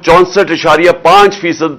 64.5%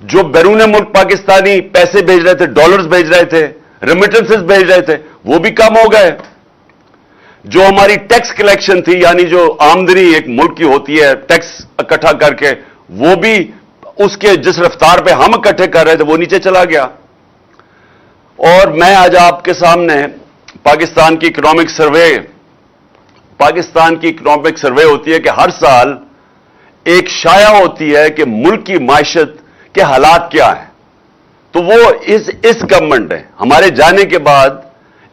جو بیرون ملک پاکستانی پیسے بھیج رہے تھے, ڈالرز بھیج رہے تھے, ریمیٹنسز بھیج رہے تھے, وہ بھی کم ہو گئے. جو ہماری ٹیکس کلیکشن تھی, یعنی جو آمدنی ایک ملک کی ہوتی ہے ٹیکس اکٹھا کر کے, وہ بھی اس کے جس رفتار پہ ہم اکٹھے کر رہے تھے وہ نیچے چلا گیا. اور میں آج آپ کے سامنے پاکستان کی اکنامک سروے ہوتی ہے کہ ہر سال ایک شائع ہوتی ہے کہ ملک کی معیشت کے حالات کیا ہیں. تو وہ اس گورنمنٹ نے, ہمارے جانے کے بعد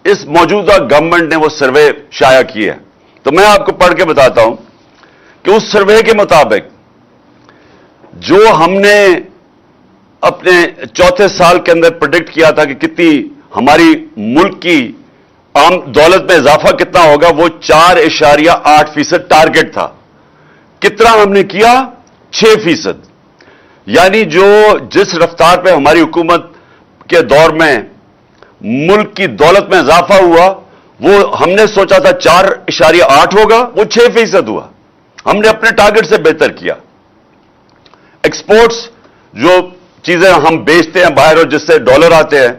اس موجودہ گورنمنٹ نے وہ سروے شائع کی ہے. تو میں آپ کو پڑھ کے بتاتا ہوں کہ اس سروے کے مطابق جو ہم نے اپنے چوتھے سال کے اندر پریڈکٹ کیا تھا کہ کتنی ہماری ملک کی عام دولت میں اضافہ کتنا ہوگا, وہ 4.8% ٹارگٹ تھا. کتنا ہم نے کیا؟ 6%. یعنی جو جس رفتار پہ ہماری حکومت کے دور میں ملک کی دولت میں اضافہ ہوا, وہ ہم نے سوچا تھا 4.8 ہوگا, وہ 6% ہوا. ہم نے اپنے ٹارگٹ سے بہتر کیا. ایکسپورٹس, جو چیزیں ہم بیچتے ہیں باہر اور جس سے ڈالر آتے ہیں,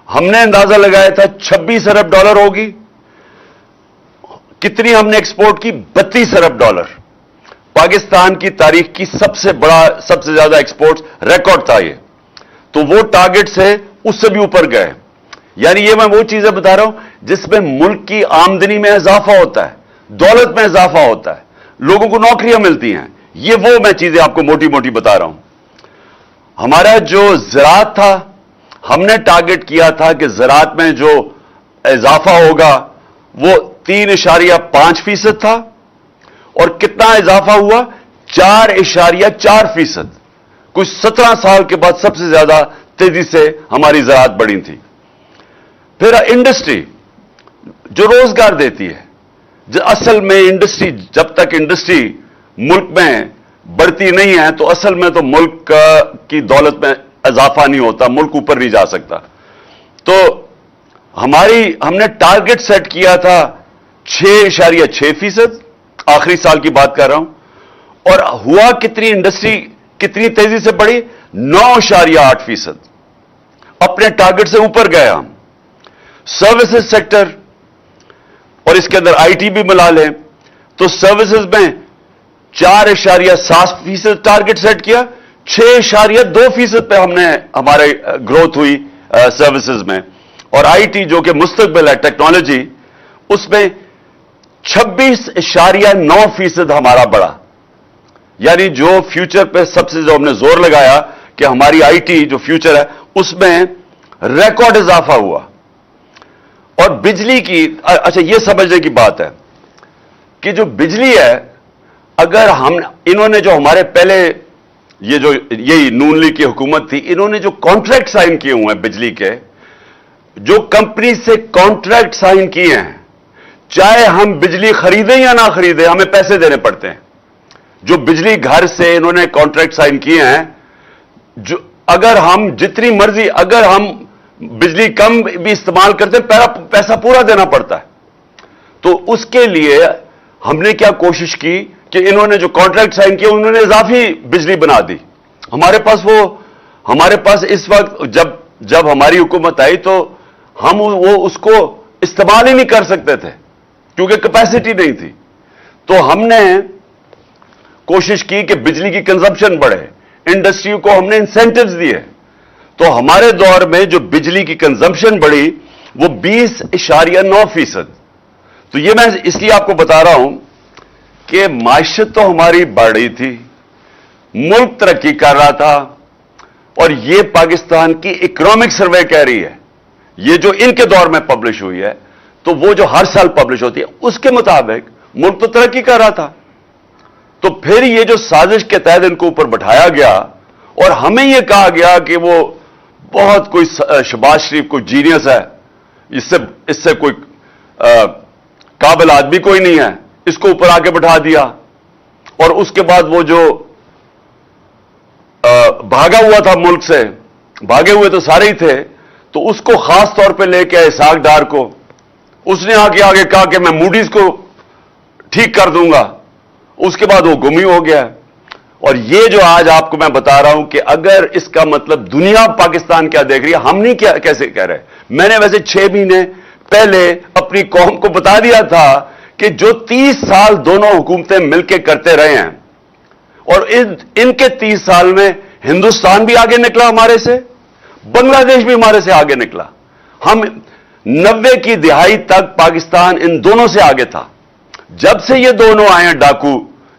ہم نے اندازہ لگایا تھا 26 ارب ڈالر ہوگی. کتنی ہم نے ایکسپورٹ کی؟ 32 ارب ڈالر. پاکستان کی تاریخ کی سب سے زیادہ ایکسپورٹس ریکارڈ تھا یہ. تو وہ ٹارگٹ سے اس سے بھی اوپر گئے. یعنی یہ میں وہ چیزیں بتا رہا ہوں جس میں ملک کی آمدنی میں اضافہ ہوتا ہے, دولت میں اضافہ ہوتا ہے, لوگوں کو نوکریاں ملتی ہیں. یہ وہ میں چیزیں آپ کو موٹی موٹی بتا رہا ہوں. ہمارا جو زراعت تھا, ہم نے ٹارگٹ کیا تھا کہ زراعت میں جو اضافہ ہوگا وہ 3.5% تھا, اور کتنا اضافہ ہوا؟ 4.4%. کچھ 17 سال کے بعد سب سے زیادہ تیزی سے ہماری زراعت بڑھی تھی. پھر انڈسٹری جو روزگار دیتی ہے, اصل میں انڈسٹری, جب تک انڈسٹری ملک میں بڑھتی نہیں ہے تو اصل میں تو ملک کی دولت میں اضافہ نہیں ہوتا, ملک اوپر نہیں جا سکتا. تو ہم نے ٹارگٹ سیٹ کیا تھا 6.6%, آخری سال کی بات کر رہا ہوں. اور ہوا کتنی؟ انڈسٹری کتنی تیزی سے بڑھی؟ 9.8%. اپنے ٹارگٹ سے اوپر گئے ہم. سروسز سیکٹر, اور اس کے اندر آئی ٹی بھی ملا لیں, تو سروسز میں 4.7% ٹارگٹ سیٹ کیا, 6.2% پہ ہم نے ہمارے گروتھ ہوئی سروسز میں. اور آئی ٹی جو کہ مستقبل ہے, ٹیکنالوجی, اس میں 26.9% ہمارا بڑھا. یعنی جو فیوچر پہ سب سے جو ہم نے زور لگایا کہ ہماری آئی ٹی جو فیوچر ہے اس میں ریکارڈ اضافہ ہوا. اور بجلی کی, اچھا یہ سمجھنے کی بات ہے کہ جو بجلی ہے, اگر انہوں نے جو ہمارے پہلے یہی نون لیگ کی حکومت تھی, انہوں نے جو کانٹریکٹ سائن کیے ہوئے ہیں بجلی کے, جو کمپنی سے کانٹریکٹ سائن کیے ہیں, چاہے ہم بجلی خریدیں یا نہ خریدیں ہمیں پیسے دینے پڑتے ہیں. جو بجلی گھر سے انہوں نے کانٹریکٹ سائن کیے ہیں, جو اگر ہم جتنی مرضی, اگر ہم بجلی کم بھی استعمال کرتے ہیں پیسہ پورا دینا پڑتا ہے. تو اس کے لیے ہم نے کیا کوشش کی کہ انہوں نے جو کانٹریکٹ سائن کیا انہوں نے اضافی بجلی بنا دی. ہمارے پاس اس وقت جب ہماری حکومت آئی تو ہم اس کو استعمال ہی نہیں کر سکتے تھے کیونکہ کیپیسٹی نہیں تھی. تو ہم نے کوشش کی کہ بجلی کی کنزمپشن بڑھے, انڈسٹری کو ہم نے انسینٹیوز دیے. تو ہمارے دور میں جو بجلی کی کنزمپشن بڑھی وہ 20.9%. تو یہ میں اس لیے آپ کو بتا رہا ہوں کہ معیشت تو ہماری بڑھ رہی تھی, ملک ترقی کر رہا تھا, اور یہ پاکستان کی اکنامک سروے کہہ رہی ہے, یہ جو ان کے دور میں پبلش ہوئی ہے, تو وہ جو ہر سال پبلش ہوتی ہے اس کے مطابق ملک تو ترقی کر رہا تھا. تو پھر یہ جو سازش کے تحت ان کو اوپر بٹھایا گیا اور ہمیں یہ کہا گیا کہ وہ بہت کوئی شہباز شریف کوئی جینیس ہے, اس سے کوئی قابل آدمی کوئی نہیں ہے, اس کو اوپر آ کے بٹھا دیا. اور اس کے بعد وہ جو بھاگا ہوا تھا ملک سے, بھاگے ہوئے تو سارے ہی تھے, تو اس کو خاص طور پہ لے کے اسحاق ڈار کو, اس نے آگے کہا کہ میں موڈیز کو ٹھیک کر دوں گا. اس کے بعد وہ گم ہی ہو گیا. اور یہ جو آج آپ کو میں بتا رہا ہوں کہ اگر اس کا مطلب دنیا پاکستان کیا دیکھ رہی ہے، ہم نہیں کیسے کہہ رہے. میں نے ویسے 6 مہینے پہلے اپنی قوم کو بتا دیا تھا کہ جو 30 سال دونوں حکومتیں مل کے کرتے رہے ہیں، اور ان کے 30 سال میں ہندوستان بھی آگے نکلا ہمارے سے، بنگلہ دیش بھی ہمارے سے آگے نکلا. ہم 90 کی دہائی تک پاکستان ان دونوں سے آگے تھا. جب سے یہ دونوں آئے ہیں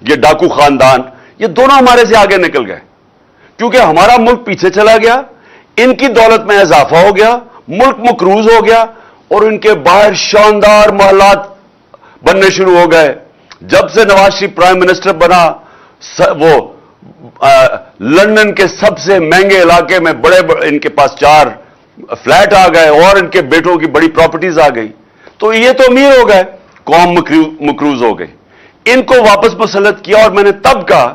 یہ ڈاکو خاندان، یہ دونوں ہمارے سے آگے نکل گئے، کیونکہ ہمارا ملک پیچھے چلا گیا، ان کی دولت میں اضافہ ہو گیا، ملک مقروض ہو گیا، اور ان کے باہر شاندار محلات بننے شروع ہو گئے. جب سے نواز شریف پرائم منسٹر بنا، وہ لندن کے سب سے مہنگے علاقے میں بڑے ان کے پاس 4 فلیٹ آ گئے، اور ان کے بیٹوں کی بڑی پراپرٹیز آ گئی. تو یہ تو امیر ہو گئے، قوم مقروض ہو گئی. ان کو واپس مسلط کیا، اور میں نے تب کہا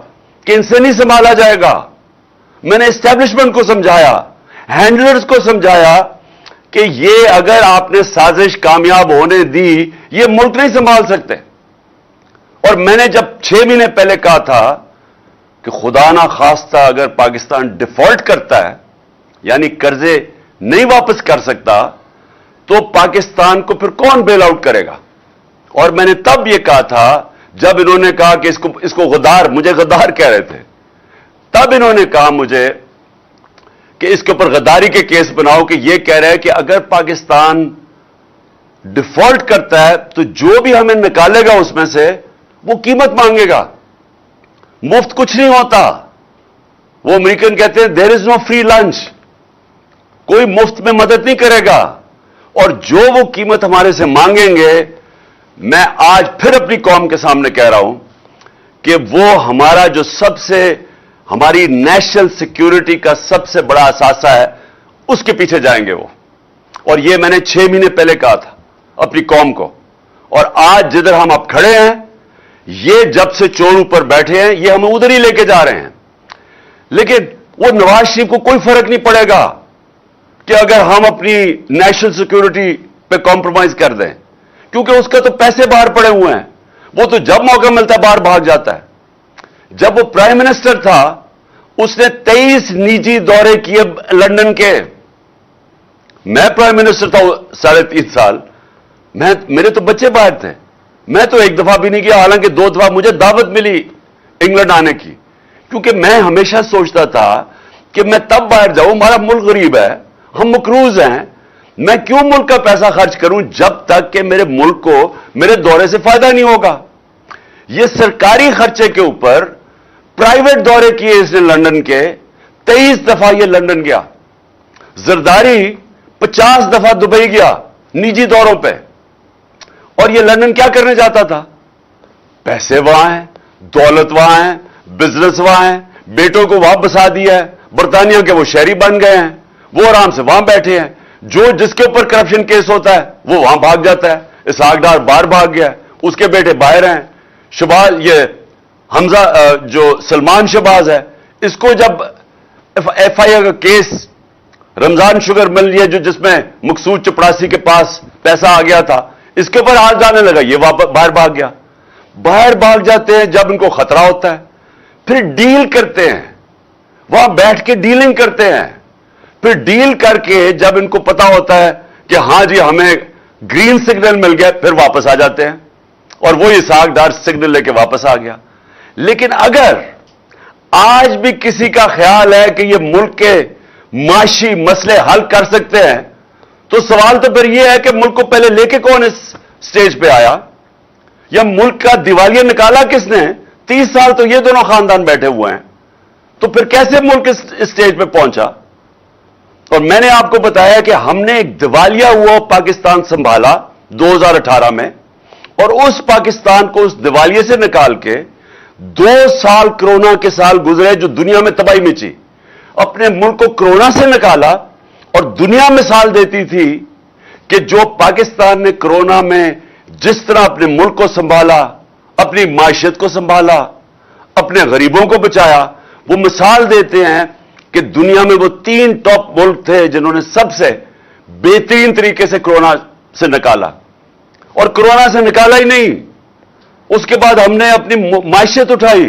کہ ان سے نہیں سنبھالا جائے گا. میں نے اسٹیبلشمنٹ کو سمجھایا، ہینڈلرز کو سمجھایا کہ یہ اگر آپ نے سازش کامیاب ہونے دی، یہ ملک نہیں سنبھال سکتے. اور میں نے جب 6 مہینے پہلے کہا تھا کہ خدا نہ خواستہ اگر پاکستان ڈیفالٹ کرتا ہے، یعنی قرضے نہیں واپس کر سکتا، تو پاکستان کو پھر کون بیل آؤٹ کرے گا. اور میں نے تب یہ کہا تھا، جب انہوں نے کہا کہ اس کو غدار، مجھے غدار کہہ رہے تھے، تب انہوں نے کہا مجھے کہ اس کے اوپر غداری کے کیس بناؤ، کہ یہ کہہ رہے ہیں کہ اگر پاکستان ڈیفالٹ کرتا ہے تو جو بھی ہمیں نکالے گا اس میں سے وہ قیمت مانگے گا. مفت کچھ نہیں ہوتا. وہ امریکن کہتے ہیں دیر از نو فری لنچ، کوئی مفت میں مدد نہیں کرے گا. اور جو وہ قیمت ہمارے سے مانگیں گے، میں آج پھر اپنی قوم کے سامنے کہہ رہا ہوں کہ وہ ہمارا جو ہماری نیشنل سیکیورٹی کا سب سے بڑا اثاثہ ہے، اس کے پیچھے جائیں گے وہ. اور یہ میں نے 6 مہینے پہلے کہا تھا اپنی قوم کو. اور آج جدھر ہم اب کھڑے ہیں، یہ جب سے چور اوپر بیٹھے ہیں، یہ ہمیں ادھر ہی لے کے جا رہے ہیں. لیکن وہ نواز شریف کو کوئی فرق نہیں پڑے گا کہ اگر ہم اپنی نیشنل سیکیورٹی پہ کمپرومائز کر دیں، کیونکہ اس کا تو پیسے باہر پڑے ہوئے ہیں. وہ تو جب موقع ملتا ہے باہر بھاگ جاتا ہے. جب وہ پرائم منسٹر تھا، اس نے 23 نجی دورے کیے لندن کے. میں پرائم منسٹر تھا 3.5 سال، میرے تو بچے باہر تھے. میں تو ایک دفعہ بھی نہیں کیا، حالانکہ 2 دفعہ مجھے دعوت ملی انگلینڈ آنے کی، کیونکہ میں ہمیشہ سوچتا تھا کہ میں تب باہر جاؤں، ہمارا ملک غریب ہے، ہم مقروض ہیں، میں کیوں ملک کا پیسہ خرچ کروں جب تک کہ میرے ملک کو میرے دورے سے فائدہ نہیں ہوگا. یہ سرکاری خرچے کے اوپر پرائیویٹ دورے کیے اس نے لندن کے. 23 دفعہ یہ لندن گیا. زرداری 50 دفعہ دبئی گیا نجی دوروں پہ. اور یہ لندن کیا کرنے جاتا تھا؟ پیسے وہاں ہیں، دولت وہاں ہے، بزنس وہاں ہے، بیٹوں کو وہاں بسا دیا ہے، برطانیہ کے وہ شہری بن گئے ہیں، وہ آرام سے وہاں بیٹھے ہیں. جس کے اوپر کرپشن کیس ہوتا ہے وہ وہاں بھاگ جاتا ہے. اسحاق ڈار باہر بھاگ گیا، اس کے بیٹے باہر ہیں. شہباز، یہ حمزہ جو سلمان شہباز ہے، اس کو جب ایف آئی اے کا کیس رمضان شوگر مل لیا، جس میں مقصود چپڑاسی کے پاس پیسہ آ گیا تھا، اس کے اوپر ہاتھ جانے لگا، یہ باہر بھاگ گیا. باہر بھاگ جاتے ہیں جب ان کو خطرہ ہوتا ہے، پھر ڈیل کرتے ہیں، وہاں بیٹھ کے ڈیلنگ کرتے ہیں. پھر ڈیل کر کے جب ان کو پتا ہوتا ہے کہ ہاں جی ہمیں گرین سگنل مل گیا، پھر واپس آ جاتے ہیں. اور وہی اسحاق ڈار سگنل لے کے واپس آ گیا. لیکن اگر آج بھی کسی کا خیال ہے کہ یہ ملک کے معاشی مسئلے حل کر سکتے ہیں، تو سوال تو پھر یہ ہے کہ ملک کو پہلے لے کے کون اس سٹیج پہ آیا، یا ملک کا دیوالیہ نکالا کس نے؟ 30 سال تو یہ دونوں خاندان بیٹھے ہوئے ہیں، تو پھر کیسے ملک اس سٹیج پہ پہنچا؟ اور میں نے آپ کو بتایا کہ ہم نے ایک دیوالیہ ہوا پاکستان سنبھالا 2018 میں، اور اس پاکستان کو اس دیوالیے سے نکال کے 2 سال کرونا کے سال گزرے جو دنیا میں تباہی مچی. اپنے ملک کو کرونا سے نکالا، اور دنیا مثال دیتی تھی کہ جو پاکستان نے کرونا میں جس طرح اپنے ملک کو سنبھالا، اپنی معیشت کو سنبھالا، اپنے غریبوں کو بچایا، وہ مثال دیتے ہیں کہ دنیا میں وہ 3 ٹاپ ملک تھے جنہوں نے سب سے بہترین طریقے سے کرونا سے نکالا. اور کرونا سے نکالا ہی نہیں، اس کے بعد ہم نے اپنی معیشت اٹھائی،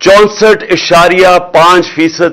64.5%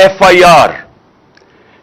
FIR,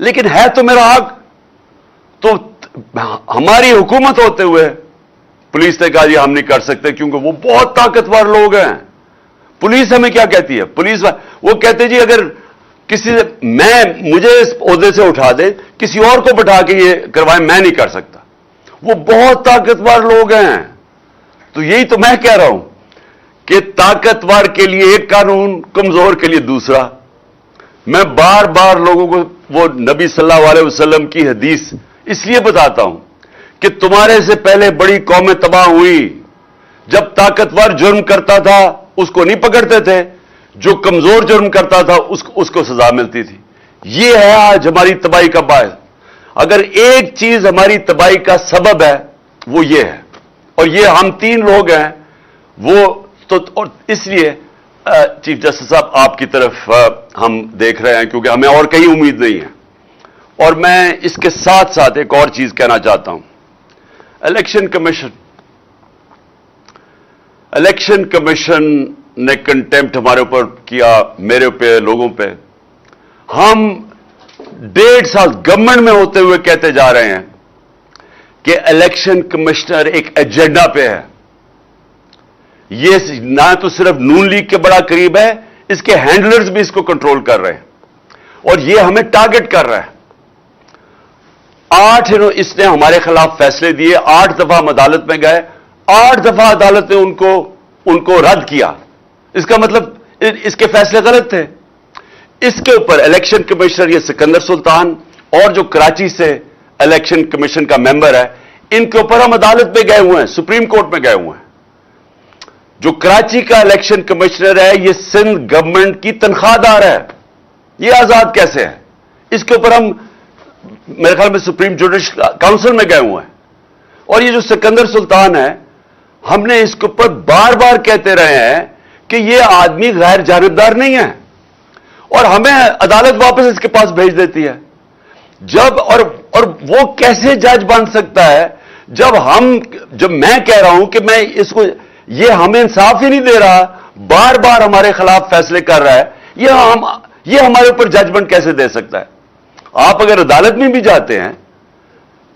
لیکن ہے تو میرا حق. تو ہماری حکومت ہوتے ہوئے پولیس نے کہا جی ہم نہیں کر سکتے کیونکہ وہ بہت طاقتور لوگ ہیں. پولیس ہمیں کیا کہتی ہے؟ پولیس وہ کہتے جی اگر کسی مجھے اس عہدے سے اٹھا دے, کسی اور کو بٹھا کے یہ کروائیں, میں نہیں کر سکتا. وہ بہت طاقتور لوگ ہیں. تو یہی تو میں کہہ رہا ہوں کہ طاقتور کے لیے ایک قانون, کمزور کے لیے دوسرا. میں بار بار لوگوں کو وہ نبی صلی اللہ علیہ وسلم کی حدیث اس لیے بتاتا ہوں کہ تمہارے سے پہلے بڑی قومیں تباہ ہوئی. جب طاقتور جرم کرتا تھا اس کو نہیں پکڑتے تھے, جو کمزور جرم کرتا تھا اس کو سزا ملتی تھی. یہ ہے آج ہماری تباہی کا باعث. اگر ایک چیز ہماری تباہی کا سبب ہے وہ یہ ہے, اور یہ ہم تین لوگ ہیں. وہ تو اور اس لیے چیف جسٹس صاحب آپ کی طرف ہم دیکھ رہے ہیں کیونکہ ہمیں اور کہیں امید نہیں ہے. اور میں اس کے ساتھ ساتھ ایک اور چیز کہنا چاہتا ہوں. الیکشن کمیشن نے کنٹمپٹ ہمارے اوپر کیا, میرے پہ, لوگوں پہ. ہم 1.5 سال گورنمنٹ میں ہوتے ہوئے کہتے جا رہے ہیں کہ الیکشن کمشنر ایک ایجنڈا پہ ہے. یہ نہ تو صرف نون لیگ کے بڑا قریب ہے, اس کے ہینڈلرز بھی اس کو کنٹرول کر رہے ہیں اور یہ ہمیں ٹارگٹ کر رہا ہے. 8 اس نے ہمارے خلاف فیصلے دیے, 8 دفعہ ہم عدالت میں گئے, 8 دفعہ عدالت نے ان کو رد کیا. اس کا مطلب اس کے فیصلے غلط تھے. اس کے اوپر الیکشن کمشنر یہ سکندر سلطان اور جو کراچی سے الیکشن کمیشن کا ممبر ہے, ان کے اوپر ہم عدالت میں گئے ہوئے ہیں, سپریم کورٹ میں گئے ہوئے ہیں. جو کراچی کا الیکشن کمشنر ہے یہ سندھ گورنمنٹ کی تنخواہ دار ہے. یہ آزاد کیسے ہے؟ اس کے اوپر ہم میرے خیال میں سپریم جوڈیشل کاؤنسل میں گئے ہوئے ہیں. اور یہ جو سکندر سلطان ہے, ہم نے اس کے اوپر بار بار کہتے رہے ہیں کہ یہ آدمی غیر جانبدار نہیں ہے, اور ہمیں عدالت واپس اس کے پاس بھیج دیتی ہے. اور وہ کیسے جج بن سکتا ہے جب میں کہہ رہا ہوں کہ میں اس کو, یہ ہمیں انصاف ہی نہیں دے رہا, بار بار ہمارے خلاف فیصلے کر رہا ہے, یہ ہمارے اوپر ججمنٹ کیسے دے سکتا ہے؟ آپ اگر عدالت میں بھی جاتے ہیں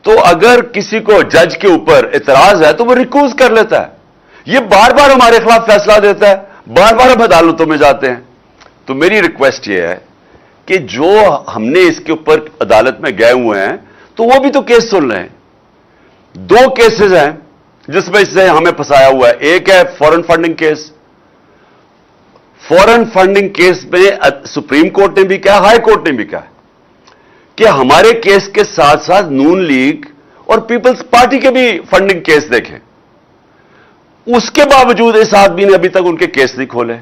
تو اگر کسی کو جج کے اوپر اعتراض ہے تو وہ ریکوز کر لیتا ہے. یہ بار بار ہمارے خلاف فیصلہ دیتا ہے, بار بار ہم عدالتوں میں جاتے ہیں. تو میری ریکویسٹ یہ ہے کہ جو ہم نے اس کے اوپر عدالت میں گئے ہوئے ہیں تو وہ بھی تو کیس سن رہے ہیں. 2 کیسز ہیں جس میں سے ہمیں پھنسایا ہوا ہے. ایک ہے فورن فنڈنگ کیس. فورن فنڈنگ کیس میں سپریم کورٹ نے بھی کہا, ہائی کورٹ نے بھی کہا کہ ہمارے کیس کے ساتھ ساتھ نون لیگ اور پیپلز پارٹی کے بھی فنڈنگ کیس دیکھیں. اس کے باوجود اس آدمی نے ابھی تک ان کے کیس نہیں کھولے,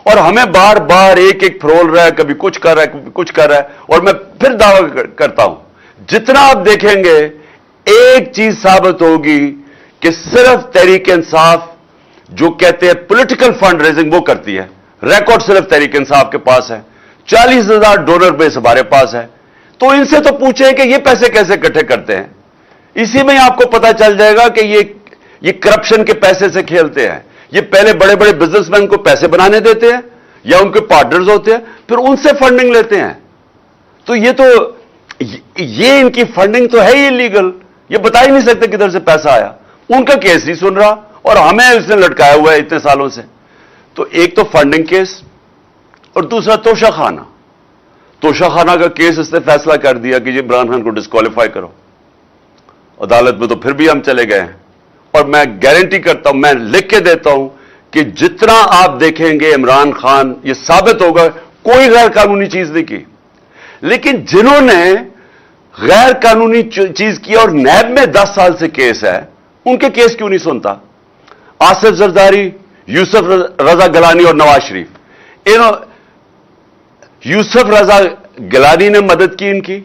اور ہمیں بار بار ایک فرول رہا ہے, کبھی کچھ کر رہا ہے, کبھی کچھ کر رہا ہے. اور میں پھر دعویٰ کرتا ہوں, جتنا آپ دیکھیں گے ایک چیز ثابت ہوگی کہ صرف تحریک انصاف جو کہتے ہیں پولیٹیکل فنڈ ریزنگ وہ کرتی ہے. ریکارڈ صرف تحریک انصاف کے پاس ہے, 40,000 ڈونر بیس ہمارے پاس ہے. تو ان سے تو پوچھیں کہ یہ پیسے کیسے اکٹھے کرتے ہیں. اسی میں آپ کو پتا چل جائے گا کہ یہ کرپشن کے پیسے سے کھیلتے ہیں. یہ پہلے بڑے بڑے بزنس مین کو پیسے بنانے دیتے ہیں یا ان کے پارٹنرز ہوتے ہیں, پھر ان سے فنڈنگ لیتے ہیں. تو یہ ان کی فنڈنگ تو ہے ہی لیگل. یہ بتا ہی نہیں سکتے کدھر سے پیسہ آیا. ان کا کیس نہیں سن رہا اور ہمیں اس نے لٹکایا ہوا ہے اتنے سالوں سے. تو ایک تو فنڈنگ کیس اور دوسرا توشہ خانہ. توشہ خانہ کا کیس اس نے فیصلہ کر دیا کہ یہ عمران خان کو ڈسکوالیفائی کرو. عدالت میں تو پھر بھی ہم چلے گئے ہیں, اور میں گارنٹی کرتا ہوں, میں لکھ کے دیتا ہوں کہ جتنا آپ دیکھیں گے عمران خان, یہ ثابت ہوگا کوئی غیر قانونی چیز نہیں کی. لیکن جنہوں نے غیر قانونی چیز کی اور نیب میں 10 سال سے کیس ہے, ان کے کیس کیوں نہیں سنتا؟ آصف زرداری, یوسف رضا گیلانی اور نواز شریف. یوسف رضا گیلانی نے مدد کی ان کی.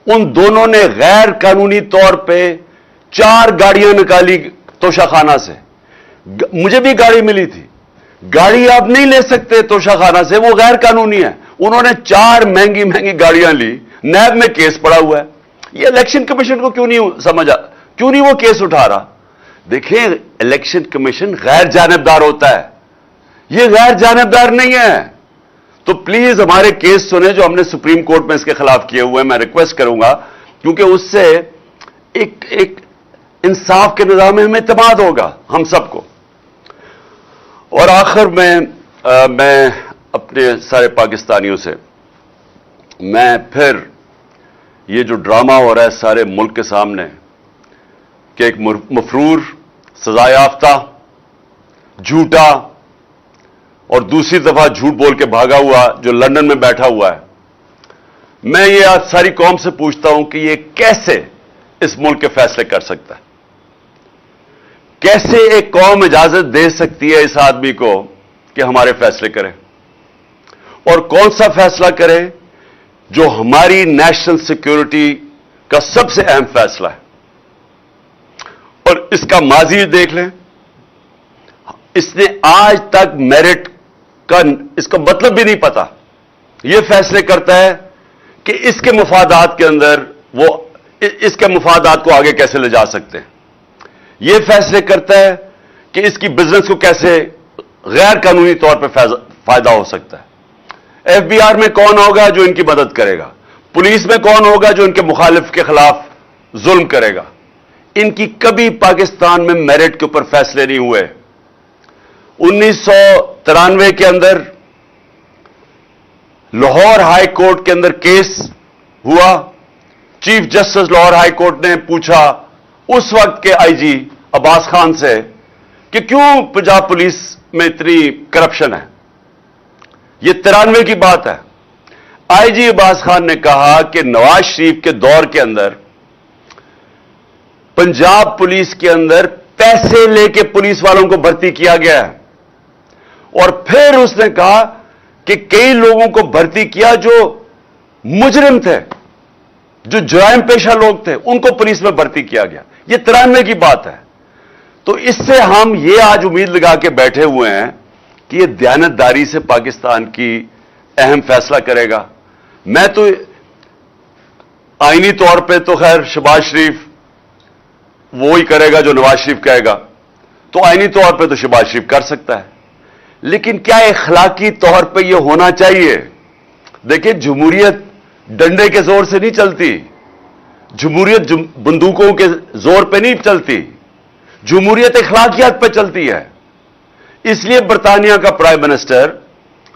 ان دونوں نے غیر قانونی طور پہ 4 گاڑیاں نکالی توشہ خانہ سے. مجھے بھی گاڑی ملی تھی. گاڑی آپ نہیں لے سکتے توشہ خانہ سے, وہ غیر قانونی ہے. انہوں نے 4 مہنگی گاڑیاں لی. نیب میں کیس پڑا ہوا ہے. یہ الیکشن کمیشن کو کیوں نہیں سمجھا, کیوں نہیں وہ کیس اٹھا رہا؟ دیکھیں, الیکشن کمیشن غیر جانبدار ہوتا ہے, یہ غیر جانبدار نہیں ہے. تو پلیز ہمارے کیس سنیں جو ہم نے سپریم کورٹ میں اس کے خلاف کیے ہوئے ہیں. میں ریکویسٹ کروں گا کیونکہ اس سے ایک انصاف کے نظام میں اعتماد ہوگا ہم سب کو. اور آخر میں اپنے سارے پاکستانیوں سے میں پھر یہ جو ڈرامہ ہو رہا ہے سارے ملک کے سامنے کہ ایک مفرور سزا یافتہ جھوٹا اور دوسری دفعہ جھوٹ بول کے بھاگا ہوا جو لندن میں بیٹھا ہوا ہے, میں یہ آج ساری قوم سے پوچھتا ہوں کہ یہ کیسے اس ملک کے فیصلے کر سکتا ہے؟ کیسے ایک قوم اجازت دے سکتی ہے اس آدمی کو کہ ہمارے فیصلے کرے؟ اور کون سا فیصلہ کرے جو ہماری نیشنل سیکیورٹی کا سب سے اہم فیصلہ ہے؟ اور اس کا ماضی دیکھ لیں, اس نے آج تک میرٹ کا اس کا مطلب بھی نہیں پتا. یہ فیصلے کرتا ہے کہ اس کے مفادات کے اندر وہ اس کے مفادات کو آگے کیسے لے جا سکتے ہیں. یہ فیصلے کرتا ہے کہ اس کی بزنس کو کیسے غیر قانونی طور پہ فائدہ ہو سکتا ہے. ایف بی آر میں کون ہوگا جو ان کی مدد کرے گا؟ پولیس میں کون ہوگا جو ان کے مخالف کے خلاف ظلم کرے گا؟ ان کی کبھی پاکستان میں میرٹ کے اوپر فیصلے نہیں ہوئے. 1993 کے اندر لاہور ہائی کورٹ کے اندر کیس ہوا. Chief justice Lahore high court نے پوچھا اس وقت کے آئی جی عباس خان سے کہ کیوں پنجاب پولیس میں اتنی کرپشن ہے. یہ 93 کی بات ہے. آئی جی عباس خان نے کہا کہ نواز شریف کے دور کے اندر پنجاب پولیس کے اندر پیسے لے کے پولیس والوں کو بھرتی کیا گیا ہے. اور پھر اس نے کہا کہ کئی لوگوں کو بھرتی کیا جو مجرم تھے, جو جرائم پیشہ لوگ تھے, ان کو پولیس میں بھرتی کیا گیا. یہ 93 کی بات ہے. تو اس سے ہم یہ آج امید لگا کے بیٹھے ہوئے ہیں کہ یہ دیانتداری سے پاکستان کی اہم فیصلہ کرے گا. میں تو آئینی طور پہ تو خیر شہباز شریف وہی کرے گا جو نواز شریف کہے گا, تو آئینی طور پہ تو شہباز شریف کر سکتا ہے. لیکن کیا اخلاقی طور پہ یہ ہونا چاہیے؟ دیکھیں, جمہوریت ڈنڈے کے زور سے نہیں چلتی, جمہوریت بندوقوں کے زور پہ نہیں چلتی, جمہوریت اخلاقیات پہ چلتی ہے. اس لیے برطانیہ کا پرائم منسٹر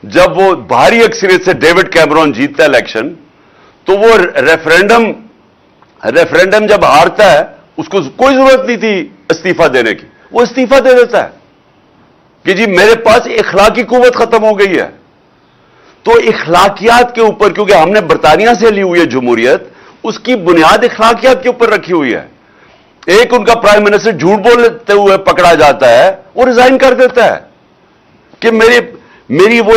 جب وہ بھاری اکثریت سے ڈیوڈ کیمرون جیتتا ہے الیکشن, تو وہ ریفرینڈم جب ہارتا ہے اس کو کوئی ضرورت نہیں تھی استعفیٰ دینے کی, وہ استعفیٰ دے دیتا ہے کہ جی میرے پاس اخلاقی قوت ختم ہو گئی ہے. تو اخلاقیات کے اوپر, کیونکہ ہم نے برطانیہ سے لی ہوئی ہے جمہوریت, اس کی بنیاد اخلاقیات کے اوپر رکھی ہوئی ہے. ایک ان کا پرائم منسٹر جھوٹ بولتے ہوئے پکڑا جاتا ہے, وہ ریزائن کر دیتا ہے کہ میری وہ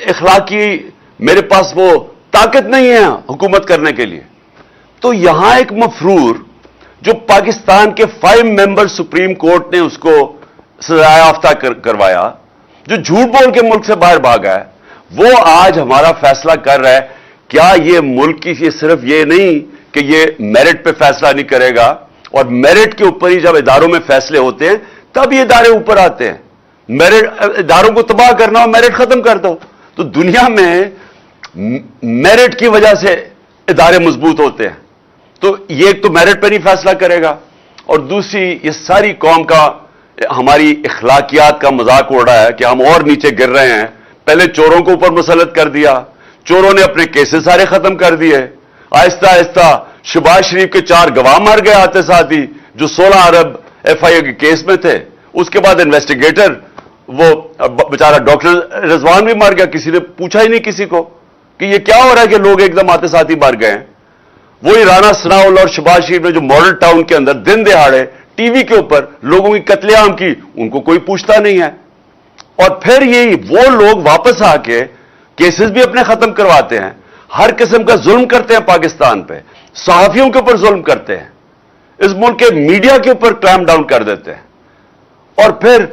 اخلاقی, میرے پاس وہ طاقت نہیں ہے حکومت کرنے کے لیے. تو یہاں ایک مفرور جو پاکستان کے 5 ممبر سپریم کورٹ نے اس کو سزا یافتہ کروایا, جو جھوٹ بول کے ملک سے باہر بھاگا ہے, وہ آج ہمارا فیصلہ کر رہا ہے. کیا یہ ملک کی صرف یہ نہیں کہ یہ میرٹ پہ فیصلہ نہیں کرے گا, اور میرٹ کے اوپر ہی جب اداروں میں فیصلے ہوتے ہیں تب یہ ادارے اوپر آتے ہیں. میرٹ اداروں کو تباہ کرنا ہو, میرٹ ختم کر دو. تو دنیا میں میرٹ کی وجہ سے ادارے مضبوط ہوتے ہیں. تو یہ ایک تو میرٹ پہ نہیں فیصلہ کرے گا, اور دوسری یہ ساری قوم کا ہماری اخلاقیات کا مذاق اڑ رہا ہے کہ ہم اور نیچے گر رہے ہیں. پہلے چوروں کو اوپر مسلط کر دیا, چوروں نے اپنے کیسز سارے ختم کر دیے. آہستہ آہستہ شہباز شریف کے 4 گواہ مر گئے آتے ساتھ ہی جو 16 ارب ایف آئی اے کے کیس میں تھے. اس کے بعد انویسٹیگیٹر وہ بیچارہ ڈاکٹر رضوان بھی مر گیا, کسی نے پوچھا ہی نہیں کسی کو کہ یہ کیا ہو رہا ہے کہ لوگ ایک دم آتے ساتھ ہی مر گئے ہیں. وہی رانا ثناءاللہ اور شہباز شریف نے جو ماڈل ٹاؤن کے اندر دن دہاڑے ٹی وی کے اوپر لوگوں کی قتل عام کی, ان کو کوئی پوچھتا نہیں ہے. اور پھر یہی وہ لوگ واپس آ کے کیسز بھی اپنے ختم کرواتے ہیں, ہر قسم کا ظلم کرتے ہیں پاکستان پہ, صحافیوں کے اوپر ظلم کرتے ہیں, اس ملک کے میڈیا کے اوپر کلیم ڈاؤن کر دیتے ہیں. اور پھر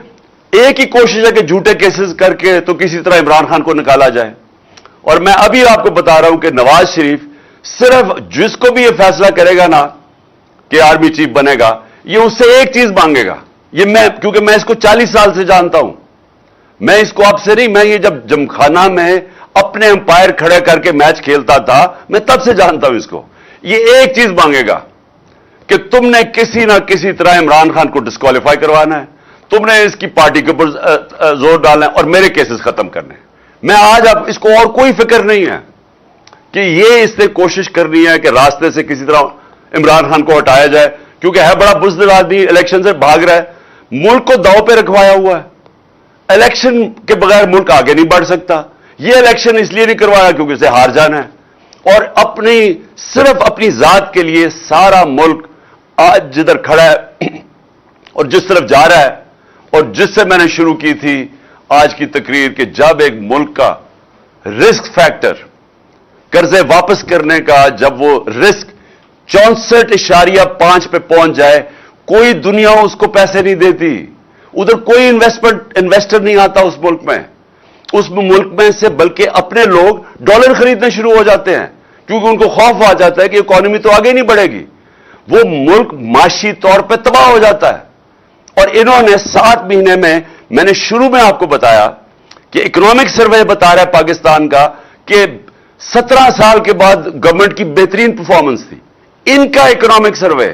ایک ہی کوشش ہے کہ جھوٹے کیسز کر کے تو کسی طرح عمران خان کو نکالا جائے. اور میں ابھی آپ کو بتا رہا ہوں کہ نواز شریف صرف جس کو بھی یہ فیصلہ کرے گا نا کہ آرمی چیف بنے گا, یہ اس سے ایک چیز مانگے گا. یہ کیونکہ میں اس کو 40 سال سے جانتا ہوں, میں اس کو آپ سے نہیں, میں یہ جب جمخانہ میں اپنے امپائر کھڑے کر کے میچ کھیلتا تھا. میں تب سے جانتا ہوں اس کو. یہ ایک چیز مانگے گا کہ تم نے کسی نہ کسی طرح عمران خان کو ڈسکوالیفائی کروانا ہے, تم نے اس کی پارٹی کے اوپر زور ڈالنا ہے اور میرے کیسز ختم کرنے ہیں. میں آج اب اس کو اور کوئی فکر نہیں ہے کہ یہ اس نے کوشش کرنی ہے کہ راستے سے کسی طرح عمران خان کو ہٹایا جائے, کیونکہ ہے بڑا بزدل آدمی, الیکشن سے بھاگ رہا ہے, ملک کو داؤ پہ رکھوایا ہوا ہے. الیکشن کے بغیر ملک آگے نہیں بڑھ سکتا. یہ الیکشن اس لیے نہیں کروایا کیونکہ اسے ہار جانا ہے, اور صرف اپنی ذات کے لیے سارا ملک آج جدھر کھڑا ہے اور جس طرف جا رہا ہے, اور جس سے میں نے شروع کی تھی آج کی تقریر کہ جب ایک ملک کا رسک فیکٹر قرضے واپس کرنے کا جب وہ رسک 64.5 پہ پہنچ جائے, کوئی دنیا اس کو پیسے نہیں دیتی. ادھر کوئی انویسٹر نہیں آتا اس ملک میں سے, بلکہ اپنے لوگ ڈالر خریدنے شروع ہو جاتے ہیں کیونکہ ان کو خوف آ جاتا ہے کہ اکانومی تو آگے نہیں بڑھے گی. وہ ملک معاشی طور پہ تباہ ہو جاتا ہے. اور انہوں نے 7 مہینے میں نے شروع میں آپ کو بتایا کہ اکنامک سروے بتا رہا ہے پاکستان کا کہ 17 سال کے بعد گورنمنٹ کی بہترین پرفارمنس تھی. ان کا اکنامک سروے,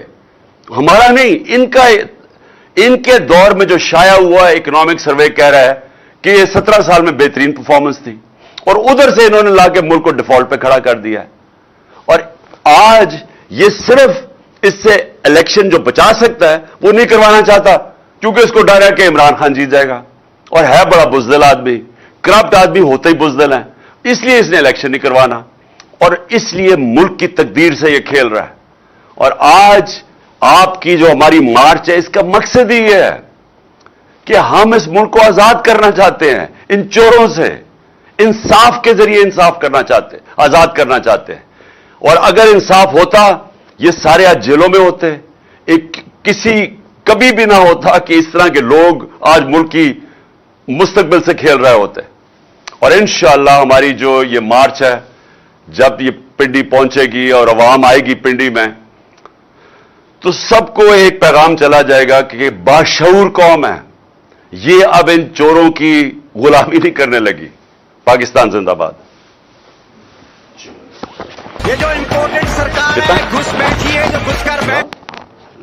ہمارا نہیں, ان کے دور میں جو شائع ہوا ہے اکنامک سروے کہہ رہا ہے کہ یہ 17 سال میں بہترین پرفارمنس تھی, اور ادھر سے انہوں نے لا کے ملک کو ڈیفالٹ پہ کھڑا کر دیا ہے. اور آج یہ صرف اس سے الیکشن جو بچا سکتا ہے وہ نہیں کروانا چاہتا کیونکہ اس کو ڈر ہے کہ عمران خان جیت جائے گا, اور ہے بڑا بزدل آدمی, کرپٹ آدمی ہوتے ہی بزدل ہے, اس لیے اس نے الیکشن نہیں کروانا, اور اس لیے ملک کی تقدیر سے یہ کھیل رہا ہے. اور آج آپ کی جو ہماری مارچ ہے اس کا مقصد ہی یہ ہے کہ ہم اس ملک کو آزاد کرنا چاہتے ہیں ان چوروں سے, انصاف کے ذریعے انصاف کرنا چاہتے ہیں, آزاد کرنا چاہتے ہیں. اور اگر انصاف ہوتا یہ سارے آج جیلوں میں ہوتے, کبھی بھی نہ ہوتا کہ اس طرح کے لوگ آج ملک کی مستقبل سے کھیل رہے ہوتے. اور انشاءاللہ ہماری جو یہ مارچ ہے جب یہ پنڈی پہنچے گی اور عوام آئے گی پنڈی میں, تو سب کو ایک پیغام چلا جائے گا کہ باشعور قوم ہے, یہ اب ان چوروں کی غلامی نہیں کرنے لگی. پاکستان زندہ باد. یہ جو امپورٹنٹ سرکار ہے گھس بیٹھی ہے جو گھس کر بیٹھ